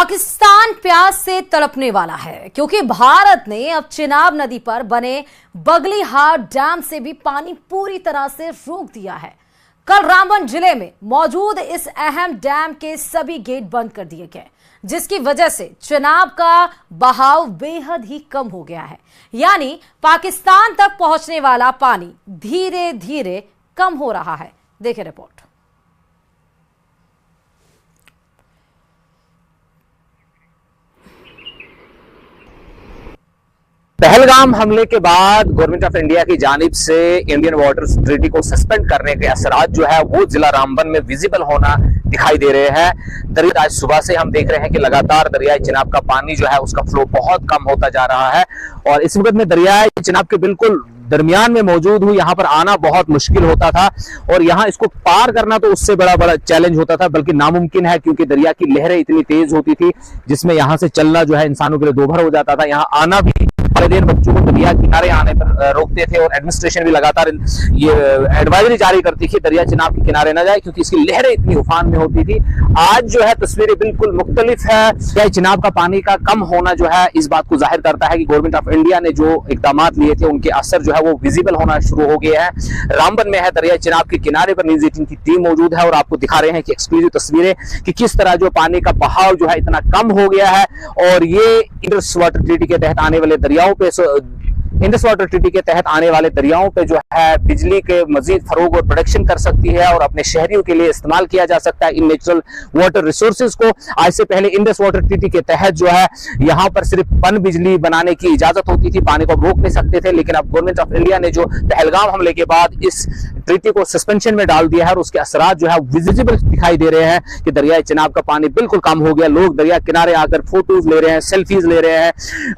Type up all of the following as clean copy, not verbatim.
पाकिस्तान प्यास से तड़पने वाला है क्योंकि भारत ने अब चिनाब नदी पर बने बगलीहार डैम से भी पानी पूरी तरह से रोक दिया है। कल रामबन जिले में मौजूद इस अहम डैम के सभी गेट बंद कर दिए गए, जिसकी वजह से चिनाब का बहाव बेहद ही कम हो गया है। यानी पाकिस्तान तक पहुंचने वाला पानी धीरे धीरे कम हो रहा है। देखिए रिपोर्ट। पहलगाम हमले के बाद गवर्नमेंट ऑफ इंडिया की जानिब से इंडियन वाटर ट्रीटी को सस्पेंड करने के असरात जो है वो जिला रामबन में विजिबल होना दिखाई दे रहे हैं। दरिया आज सुबह से हम देख रहे हैं कि लगातार दरियाई चिनाब का पानी जो है उसका फ्लो बहुत कम होता जा रहा है और इस वक्त में दरियाई चिनाब के बिल्कुल दरमियान में मौजूद हूँ। यहाँ पर आना बहुत मुश्किल होता था और यहाँ इसको पार करना तो उससे बड़ा चैलेंज होता था, बल्कि नामुमकिन है, क्योंकि दरिया की लहरें इतनी तेज होती थी जिसमें यहाँ से चलना जो है इंसानों के लिए दोभर हो जाता था। यहाँ आना भी बड़े देर बच्चों को दरिया किनारे आने पर रोकते थे और एडमिनिस्ट्रेशन भी लगातार ये एडवाइजरी जारी करती थी दरिया चिनाब के किनारे न जाए, क्योंकि इसकी लहरें इतनी उफान में होती थी। आज जो है तस्वीरें बिल्कुल मुख्तलिफ है। दरिया चिनाब का पानी का कम होना जो है इस बात को जाहिर करता है कि गवर्नमेंट ऑफ इंडिया ने जो इकदाम लिए थे उनके असर जो है वो विजिबल होना शुरू हो गया है। रामबन में है दरिया चिनाब के किनारे पर न्यूज़ 18 की टीम मौजूद है और आपको दिखा रहे हैं कि एक्सक्लूसिव तस्वीरें कि किस तरह जो पानी का बहाव जो है इतना कम हो गया है। और ये इंडस वाटर ट्रीटी के तहत आने वाले दरियाओं पे इंडस वाटर ट्रीटी के तहत आने वाले दरियाओं पे जो है बिजली के मजीद फरोग और प्रोडक्शन कर सकती है और अपने शहरियों के लिए इस्तेमाल किया जा सकता है इन नेचुरल वाटर रिसोर्सेज को। आज से पहले इंडस वाटर ट्रीटी के तहत जो है यहाँ पर सिर्फ पन बिजली बनाने की इजाजत होती थी, पानी को रोक नहीं सकते थे। लेकिन अब गवर्नमेंट ऑफ इंडिया ने जो पहलगाम हमले के बाद इस ट्रीटी को सस्पेंशन में डाल दिया है और उसके असरात जो है विजिबल दिखाई दे रहे हैं कि दरियाई चिनाब का पानी बिल्कुल कम हो गया। लोग दरिया किनारे आकर फोटोज ले रहे हैं, सेल्फीज ले रहे हैं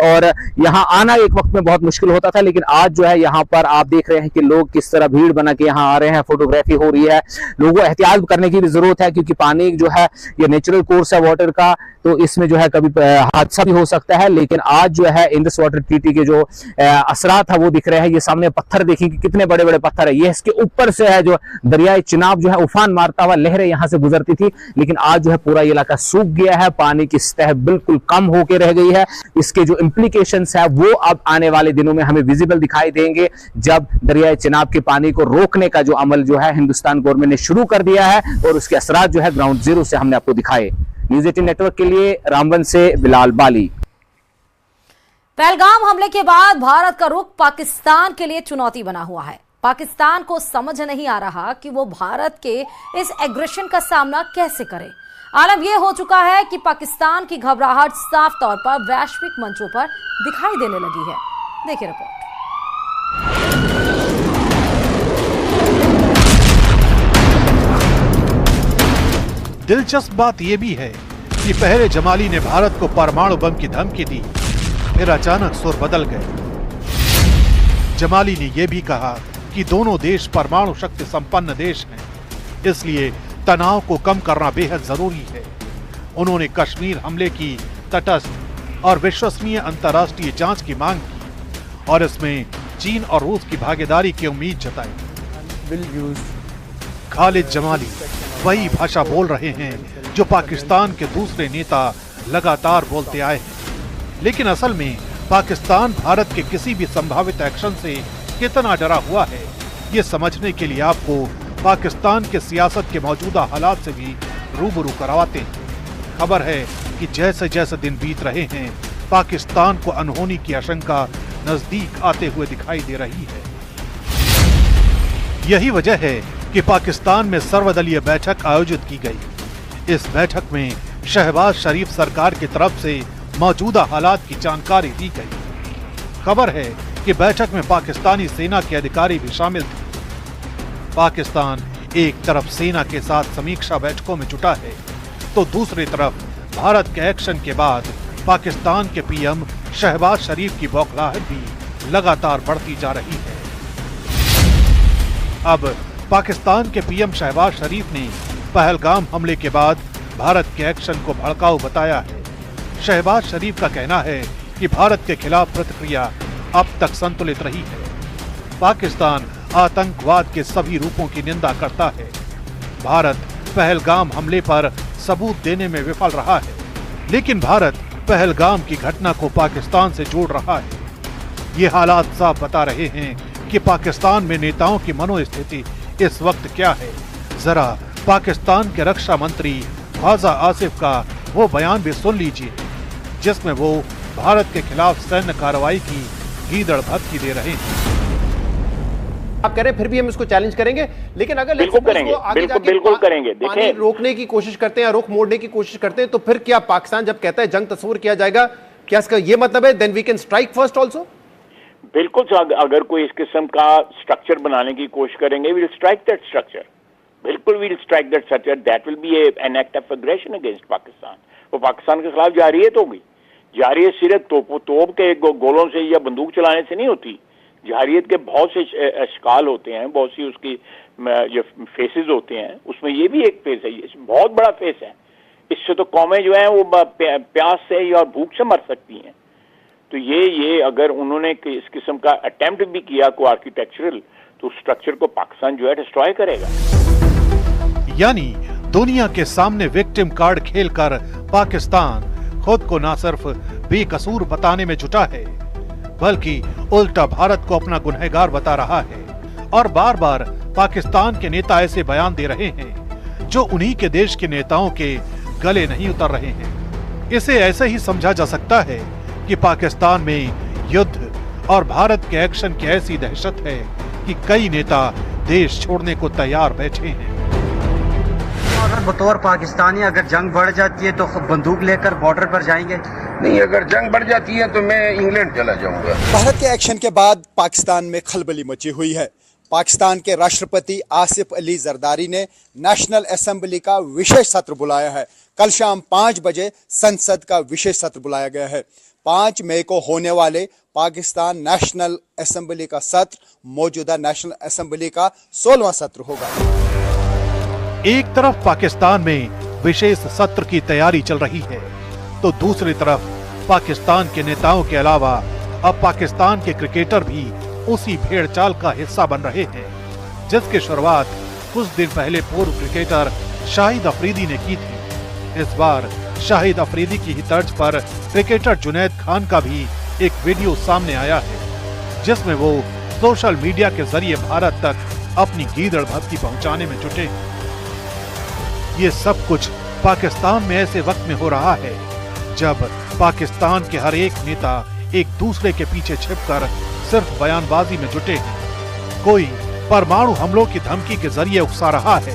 और यहाँ आना एक वक्त में बहुत मुश्किल होता था, लेकिन आज जो है यहाँ पर आप देख रहे हैं कि लोग किस तरह भीड़ बना के यहाँ आ रहे हैं, फोटोग्राफी हो रही है। लोगों को एहतियात करने की भी जरूरत है क्योंकि पानी जो है ये नेचुरल कोर्स है वाटर का, तो इसमें जो है कभी हादसा भी हो सकता है। लेकिन आज जो है इंडस वाटर ट्रीटी के जो असरात है वो दिख रहे हैं। ये सामने पत्थर देखिए कि कितने बड़े बड़े पत्थर है, ये इसके ऊपर से है जो दरियाई चिनाब जो है उफान मारता हुआ लहरें यहाँ से गुजरती थी, लेकिन आज जो है पूरा इलाका सूख गया है, पानी की सतह बिल्कुल कम होकर रह गई है। इसके जो इम्प्लीकेशंस है वो अब आने वाले दिनों में हमें विजिबल दिखाई देंगे जब दरियाई चिनाब के पानी को रोकने का जो अमल जो है हिंदुस्तान गवर्नमेंट ने शुरू कर दिया है और उसके असरात जो है ग्राउंड जीरो से हमने आपको दिखाए। न्यूज़ 18 नेटवर्क के लिए रामबन से बिलाल बाली। पहलगाम हमले के बाद भारत का रुख पाकिस्तान के लिए चुनौती बना हुआ है। पाकिस्तान को समझ नहीं आ रहा कि वो भारत के इस एग्रेशन का सामना कैसे करे। आलम यह हो चुका है कि पाकिस्तान की घबराहट साफ तौर पर वैश्विक मंचों पर दिखाई देने लगी है। देखिए रिपोर्ट। दिलचस्प बात यह भी है कि पहले जमाली ने भारत को परमाणु बम की धमकी दी, फिर अचानक सुर बदल गए। जमाली ने यह भी कहा कि दोनों देश परमाणु शक्ति संपन्न देश हैं, इसलिए तनाव को कम करना बेहद जरूरी है। उन्होंने कश्मीर हमले की तटस्थ और विश्वसनीय अंतर्राष्ट्रीय जांच की मांग की और इसमें चीन और रूस की भागीदारी की उम्मीद जताई। खालिद जमाली वही भाषा बोल रहे हैं जो पाकिस्तान के दूसरे नेता लगातार बोलते आए हैं, लेकिन असल में पाकिस्तान भारत के किसी भी संभावित एक्शन से कितना डरा हुआ है ये समझने के लिए आपको पाकिस्तान के सियासत के मौजूदा हालात से भी रूबरू करवाते हैं। खबर है कि जैसे जैसे दिन बीत रहे हैं पाकिस्तान को अनहोनी की आशंका नजदीक आते हुए दिखाई दे रही है। यही वजह है कि पाकिस्तान में सर्वदलीय बैठक आयोजित की गई। इस बैठक में शहबाज शरीफ सरकार की तरफ से मौजूदा हालात की जानकारी दी गई। खबर है कि बैठक में पाकिस्तानी सेना के अधिकारी भी शामिल थे। पाकिस्तान एक तरफ सेना के साथ समीक्षा बैठकों में जुटा है तो दूसरी तरफ भारत के एक्शन के बाद पाकिस्तान के पीएम शहबाज शरीफ की बौखलाहट भी लगातार बढ़ती जा रही है। अब पाकिस्तान के पीएम शहबाज शरीफ ने पहलगाम हमले के बाद भारत के एक्शन को भड़काऊ बताया है। शहबाज शरीफ का कहना है कि भारत के खिलाफ प्रतिक्रिया अब तक संतुलित रही है। पाकिस्तान आतंकवाद के सभी रूपों की निंदा करता है। भारत पहलगाम हमले पर सबूत देने में विफल रहा है। लेकिन भारत पहलगाम की घटना को पाकिस्तान से जोड़ रहा है। ये हालात साफ बता रहे हैं कि पाकिस्तान में नेताओं की मनोस्थिति इस वक्त क्या है। जरा पाकिस्तान के रक्षा मंत्री ख्वाजा आसिफ का वो बयान भी सुन लीजिए, जिसमें वो भारत के खिलाफ सैन्य कार्रवाई की गीदड़ भभकी दे रहे हैं। आप कह रहे हैं फिर भी हम इसको चैलेंज करेंगे, लेकिन अगर बिल्कुल करेंगे, बिल्कुल करेंगे। देखिए, रोकने की कोशिश करते हैं, रुख मोड़ने की कोशिश करते हैं, तो फिर क्या पाकिस्तान जब कहता है जंग तस्वीर किया जाएगा, क्या इसका ये मतलब है then we can strike first also? बिल्कुल, अगर कोई इस किस्म का स्ट्रक्चर बनाने की कोशिश करेंगे, we will strike that structure. बिल्कुल we will strike that structure, that will be an act of aggression against Pakistan. वो पाकिस्तान के खिलाफ जारियत होगी। जारियत सिर्फ तोप के गोलों से या बंदूक चलाने से नहीं होती। जारियत के बहुत से अशकाल होते हैं, बहुत सी उसकी जो फेसेस होते हैं, उसमें ये भी एक फेस है, ये बहुत बड़ा फेस है। इससे तो कौमें जो हैं वो प्यास से या भूख से मर सकती हैं। तो ये अगर उन्होंने इस किस्म का अटेम्प्ट भी किया को आर्किटेक्चरल, तो स्ट्रक्चर को पाकिस्तान जो है डिस्ट्रॉय करेगा। यानी दुनिया के सामने विक्टिम कार्ड खेलकर पाकिस्तान खुद को न सिर्फ बेकसूर बताने में जुटा है, बल्कि उल्टा भारत को अपना गुनहगार बता रहा है। और बार बार पाकिस्तान के नेता ऐसे बयान दे रहे हैं जो उन्हीं के देश के नेताओं के गले नहीं उतर रहे हैं। इसे ऐसे ही समझा जा सकता है कि पाकिस्तान में युद्ध और भारत के एक्शन की ऐसी दहशत है कि कई नेता देश छोड़ने को तैयार बैठे हैं। अगर बतौर पाकिस्तानी अगर जंग बढ़ जाती है तो बंदूक लेकर बॉर्डर पर जाएंगे? नहीं, अगर जंग बढ़ जाती है तो मैं इंग्लैंड चला जाऊंगा। भारत के एक्शन के बाद पाकिस्तान में खलबली मची हुई है। पाकिस्तान के राष्ट्रपति आसिफ अली जरदारी ने नेशनल असेंबली का विशेष सत्र बुलाया है। कल शाम 5 बजे संसद का विशेष सत्र बुलाया गया है। 5 मई को होने वाले पाकिस्तान नेशनल असेंबली का सत्र मौजूदा नेशनल असेंबली का 16वां सत्र होगा। एक तरफ पाकिस्तान में विशेष सत्र की तैयारी चल रही है, तो दूसरी तरफ पाकिस्तान के नेताओं के अलावा अब पाकिस्तान के क्रिकेटर भी उसी भेड़चाल का हिस्सा बन रहे हैं, जिसकी शुरुआत कुछ दिन पहले पूर्व क्रिकेटर शाहिद अफरीदी ने की थी। इस बार शाहिद अफरीदी की ही तर्ज पर क्रिकेटर जुनैद खान का भी एक वीडियो सामने आया है, जिसमें वो सोशल मीडिया के जरिए भारत तक अपनी गीदड़ भभकी पहुंचाने में जुटे हैं। ये सब कुछ पाकिस्तान में ऐसे वक्त में हो रहा है जब पाकिस्तान के हर एक नेता एक दूसरे के पीछे छिपकर सिर्फ बयानबाजी में जुटे हैं। कोई परमाणु हमलों की धमकी के जरिए उकसा रहा है,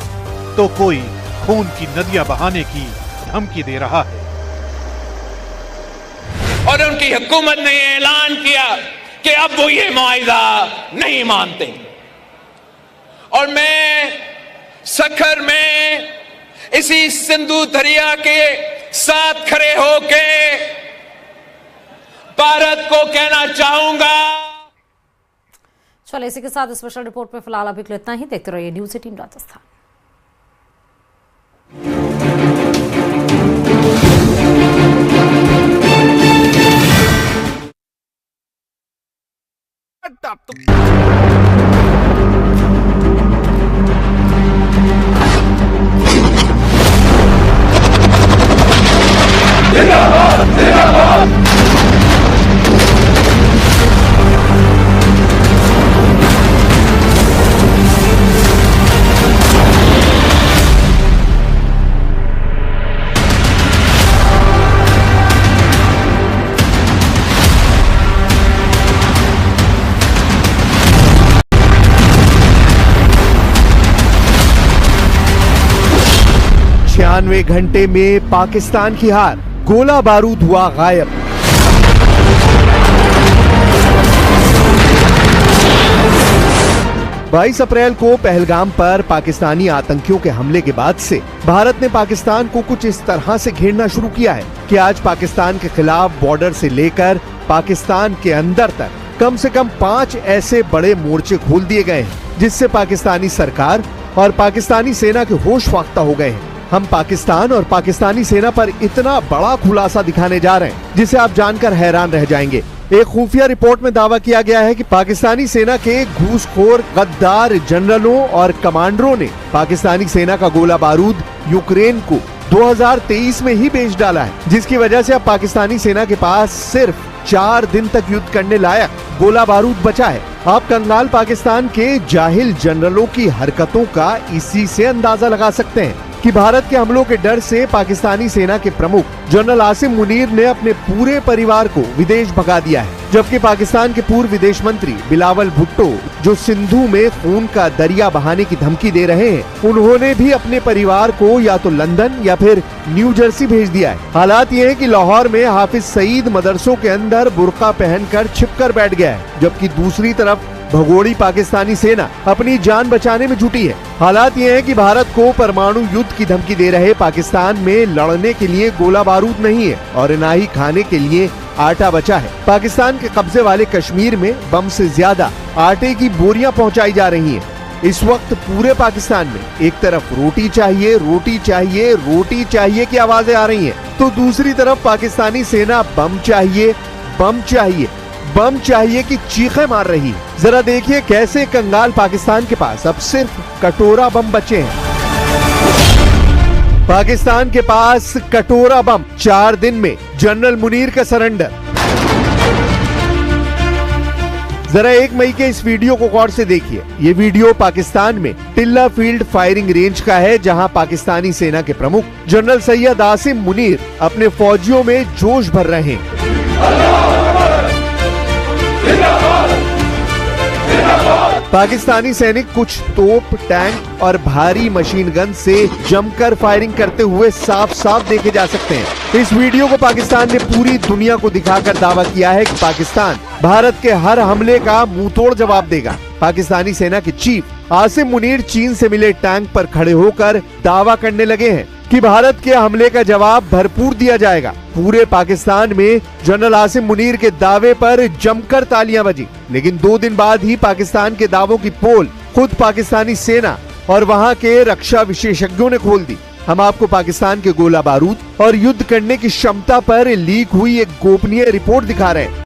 तो कोई खून की नदियां बहाने की धमकी दे रहा है। और उनकी हुकूमत ने ऐलान किया कि अब वो ये मुआहिदा नहीं मानते। और मैं सखर में इसी सिंधु दरिया के साथ खड़े होके भारत को कहना चाहूंगा। चलो, इसी के साथ स्पेशल रिपोर्ट में फिलहाल अभी इतना ही। देखते रहिए न्यूज़ 18 राजस्थान। घंटे में पाकिस्तान की हार, गोला बारूद हुआ गायब। बाईस अप्रैल को पहलगाम पर पाकिस्तानी आतंकियों के हमले के बाद से भारत ने पाकिस्तान को कुछ इस तरह से घेरना शुरू किया है कि आज पाकिस्तान के खिलाफ बॉर्डर से लेकर पाकिस्तान के अंदर तक कम से कम 5 ऐसे बड़े मोर्चे खोल दिए गए हैं, जिससे पाकिस्तानी सरकार और पाकिस्तानी सेना के होश फाख्ता हो गए हैं। हम पाकिस्तान और पाकिस्तानी सेना पर इतना बड़ा खुलासा दिखाने जा रहे हैं जिसे आप जानकर हैरान रह जाएंगे। एक खुफिया रिपोर्ट में दावा किया गया है कि पाकिस्तानी सेना के घूसखोर गद्दार जनरलों और कमांडरों ने पाकिस्तानी सेना का गोला बारूद यूक्रेन को 2023 में ही बेच डाला है, जिसकी वजह से अब पाकिस्तानी सेना के पास सिर्फ 4 दिन तक युद्ध करने लायक गोला बारूद बचा है। आप कंगाल पाकिस्तान के जाहिल जनरलों की हरकतों का इसी से अंदाजा लगा सकते हैं कि भारत के हमलों के डर से पाकिस्तानी सेना के प्रमुख जनरल आसिम मुनीर ने अपने पूरे परिवार को विदेश भगा दिया है, जबकि पाकिस्तान के पूर्व विदेश मंत्री बिलावल भुट्टो, जो सिंधु में खून का दरिया बहाने की धमकी दे रहे हैं, उन्होंने भी अपने परिवार को या तो लंदन या फिर न्यू जर्सी भेज दिया है। हालात ये है कि लाहौर में हाफिज सईद मदरसों के अंदर बुर्का पहनकर छिपकर बैठ गया है, जबकि दूसरी तरफ भगोड़ी पाकिस्तानी सेना अपनी जान बचाने में जुटी है। हालात ये है कि भारत को परमाणु युद्ध की धमकी दे रहे पाकिस्तान में लड़ने के लिए गोला बारूद नहीं है और न ही खाने के लिए आटा बचा है। पाकिस्तान के कब्जे वाले कश्मीर में बम से ज्यादा आटे की बोरियां पहुंचाई जा रही हैं। इस वक्त पूरे पाकिस्तान में एक तरफ रोटी चाहिए, रोटी चाहिए, रोटी चाहिए की आवाजें आ रही हैं, तो दूसरी तरफ पाकिस्तानी सेना बम चाहिए, बम चाहिए, बम चाहिए की चीखें मार रही है। जरा देखिए कैसे कंगाल पाकिस्तान के पास अब सिर्फ कटोरा बम बचे हैं। पाकिस्तान के पास कटोरा बम, 4 दिन में जनरल मुनीर का सरेंडर। जरा 1 मई के इस वीडियो को गौर से देखिए। ये वीडियो पाकिस्तान में टिल्ला फील्ड फायरिंग रेंज का है, जहां पाकिस्तानी सेना के प्रमुख जनरल सैयद आसिम मुनीर अपने फौजियों में जोश भर रहे हैं। पाकिस्तानी सैनिक कुछ तोप, टैंक और भारी मशीन गन से जमकर फायरिंग करते हुए साफ साफ देखे जा सकते हैं। इस वीडियो को पाकिस्तान ने पूरी दुनिया को दिखाकर दावा किया है कि पाकिस्तान भारत के हर हमले का मुंहतोड़ जवाब देगा। पाकिस्तानी सेना के चीफ आसिम मुनीर चीन से मिले टैंक पर खड़े होकर दावा करने लगे हैं कि भारत के हमले का जवाब भरपूर दिया जाएगा। पूरे पाकिस्तान में जनरल आसिम मुनीर के दावे पर जमकर तालियां बजी, लेकिन 2 दिन बाद ही पाकिस्तान के दावों की पोल खुद पाकिस्तानी सेना और वहां के रक्षा विशेषज्ञों ने खोल दी। हम आपको पाकिस्तान के गोला बारूद और युद्ध करने की क्षमता पर लीक हुई एक गोपनीय रिपोर्ट दिखा रहे हैं।